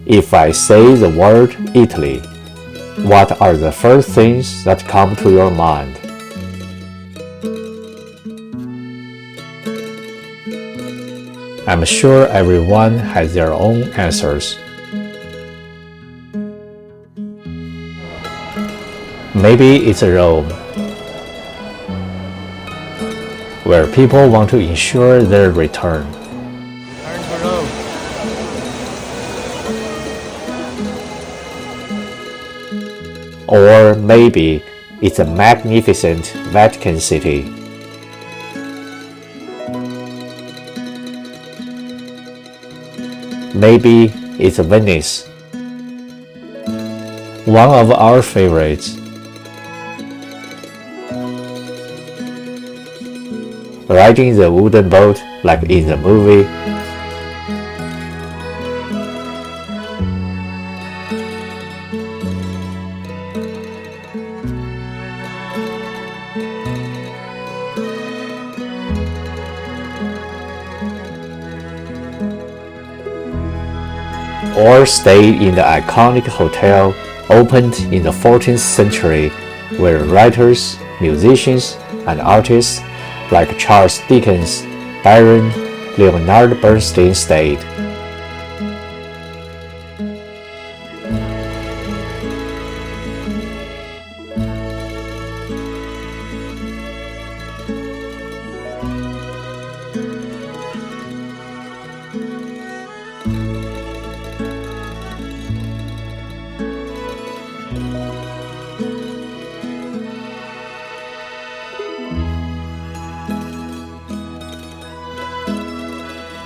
If I say the word Italy, what are the first things that come to your mind? I'm sure everyone has their own answers. Maybe it's Rome, where people want to ensure their return. Or maybe it's a magnificent Vatican City. Maybe it's Venice, one of our favorites. Riding the wooden boat like in the movie. Or stay in the iconic hotel opened in the 14th century where writers, musicians, and artists like Charles Dickens, Byron, Leonard Bernstein stayed.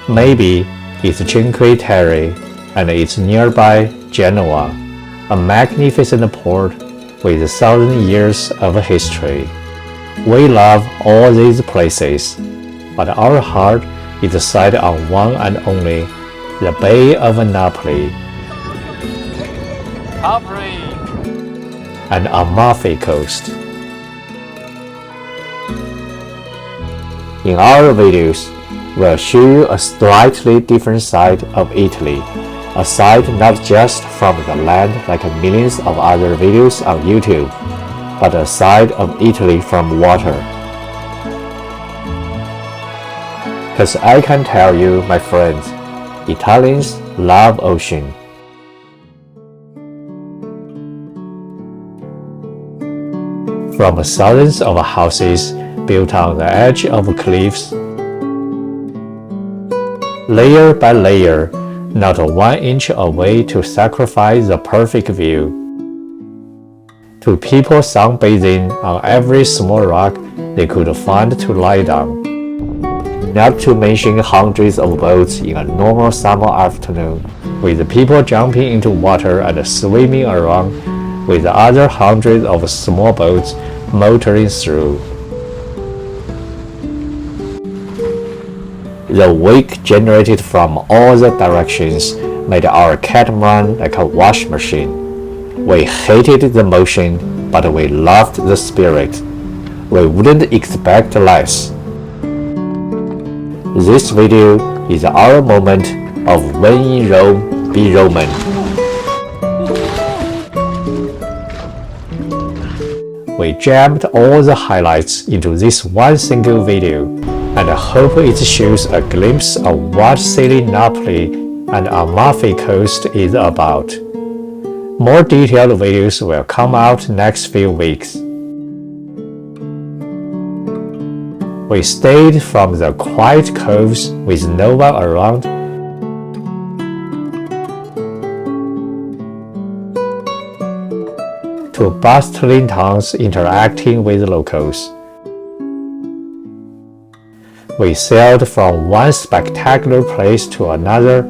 Maybe it's Cinque Terre and it's nearby Genoa, a magnificent port with 1,000 years of history. We love all these places, but our heart is set on one and only, the Bay of Napoli and Amalfi coast. In our videos, we'll show you a slightly different side of Italy, a side not just from the land like millions of other videos on YouTube, but a side of Italy from water. Cause I can tell you, my friends, Italians love ocean. From thousands of houses built on the edge of cliffs, layer by layer, not 1 inch away to sacrifice the perfect view. To people sunbathing on every small rock they could find to lie down. Not to mention hundreds of boats in a normal summer afternoon, with people jumping into water and swimming around, with other hundreds of small boats motoring through. The wake generated from all the directions made our catamaran like a wash machine. We hated the motion, but we loved the spirit. We wouldn't expect less. This video is our moment of when in Rome, be Roman. We jammed all the highlights into this one single video, and I hope it shows a glimpse of what city Napoli and Amalfi coast is about. More detailed videos will come out next few weeks. We stayed from the quiet coves with no one around to bustling towns interacting with locals. We sailed from one spectacular place to another,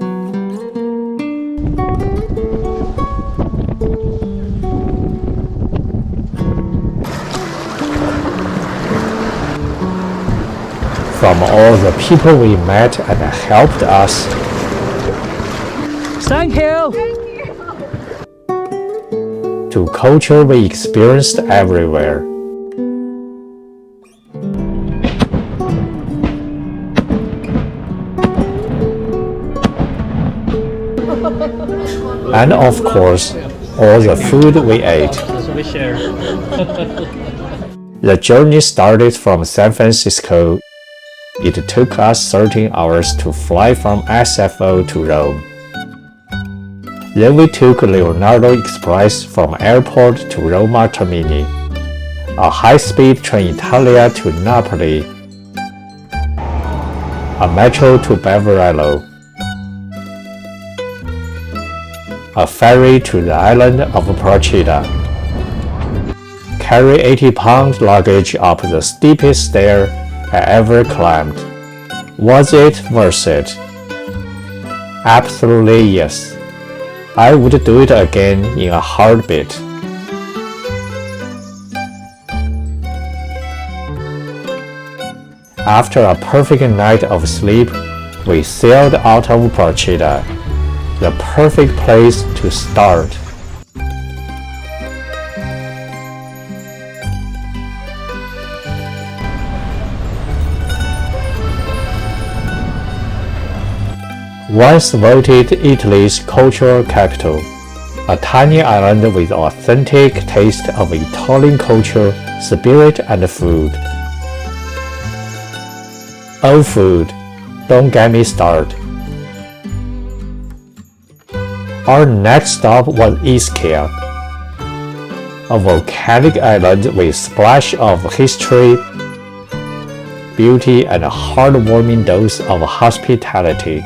from all the people we met and helped us. Thank you! To culture we experienced everywhere. And of course, all the food we ate. We share. The journey started from San Francisco. It took us 13 hours to fly from SFO to Rome. Then we took Leonardo Express from airport to Roma Termini, a high-speed train Italia to Napoli, a metro to Beverello, a ferry to the island of Procida. Carry 80-pound luggage up the steepest stair I ever climbed. Was it worth it? Absolutely yes. I would do it again in a heartbeat. After a perfect night of sleep, we sailed out of Procida, the perfect place to start. Once voted Italy's cultural capital, a tiny island with authentic taste of Italian culture, spirit, and food. Oh, food! Don't get me started. Our next stop was Ischia, a volcanic island with a splash of history, beauty, and a heartwarming dose of hospitality.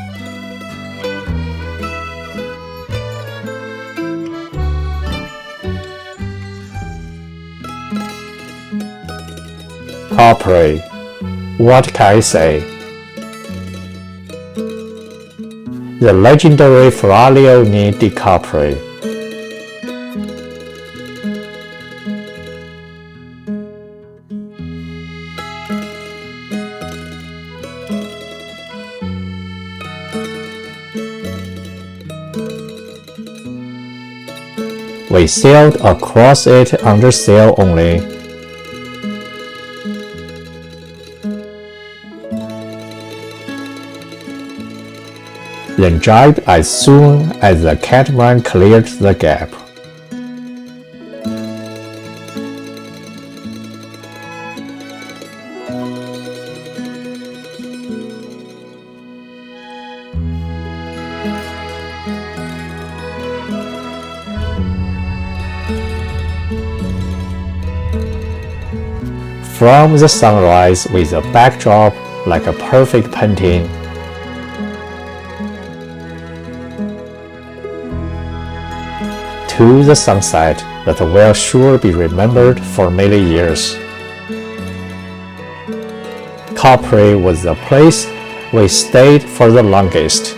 Capri, what can I say? The legendary Fraglioni di Capri. We sailed across it under sail only. Then jibed as soon as the catamaran cleared the gap. From the sunrise with a backdrop like a perfect painting, to the sunset that will sure be remembered for many years. Capri was the place we stayed for the longest.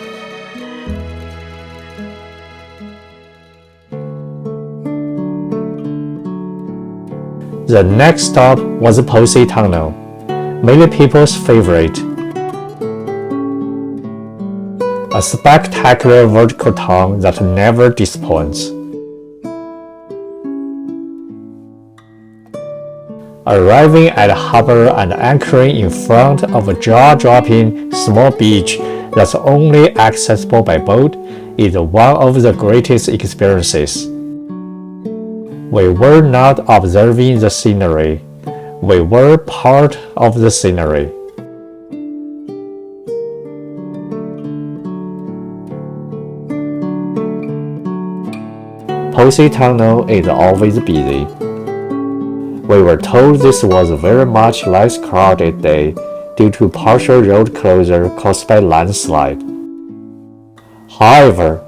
The next stop was Positano, many people's favorite. A spectacular vertical town that never disappoints. Arriving at the harbor and anchoring in front of a jaw-dropping small beach that's only accessible by boat is one of the greatest experiences. We were not observing the scenery, we were part of the scenery. Positano is always busy. We were told this was a very much less crowded day due to partial road closure caused by landslide. However,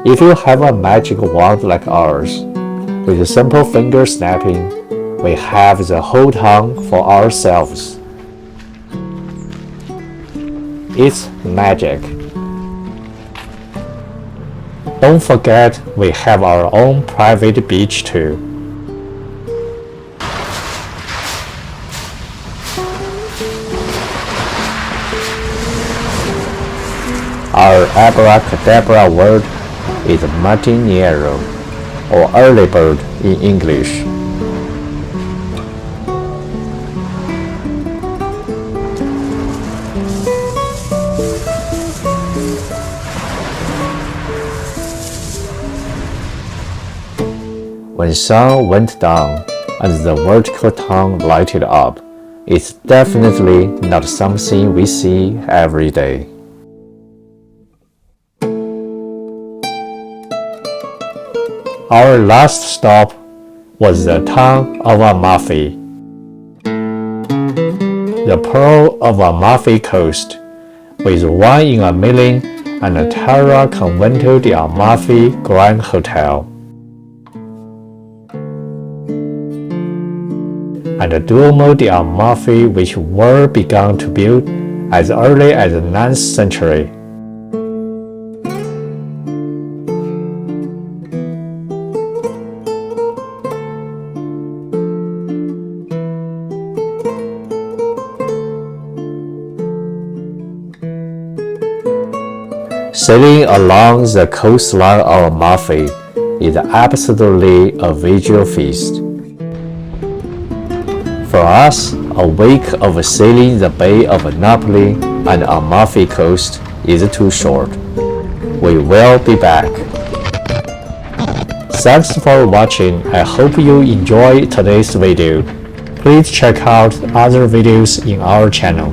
if you have a magic wand like ours, with simple finger snapping, we have the whole town for ourselves. It's magic. Don't forget we have our own private beach too. Our abracadabra word is matiniero, or early bird in English. when sun went down and the vertical town lighted up, it's definitely not something we see every day. Our last stop was the town of Amalfi, the pearl of Amalfi coast, with one in a million and the Terra Convento di Amalfi Grand Hotel, and the Duomo di Amalfi, which were begun to build as early as the 9th century. Sailing along the coastline of Amalfi is absolutely a visual feast. For us, a week of sailing the Bay of Napoli and Amalfi coast is too short. We will be back. Thanks for watching. I hope you enjoyed today's video. Please check out other videos in our channel.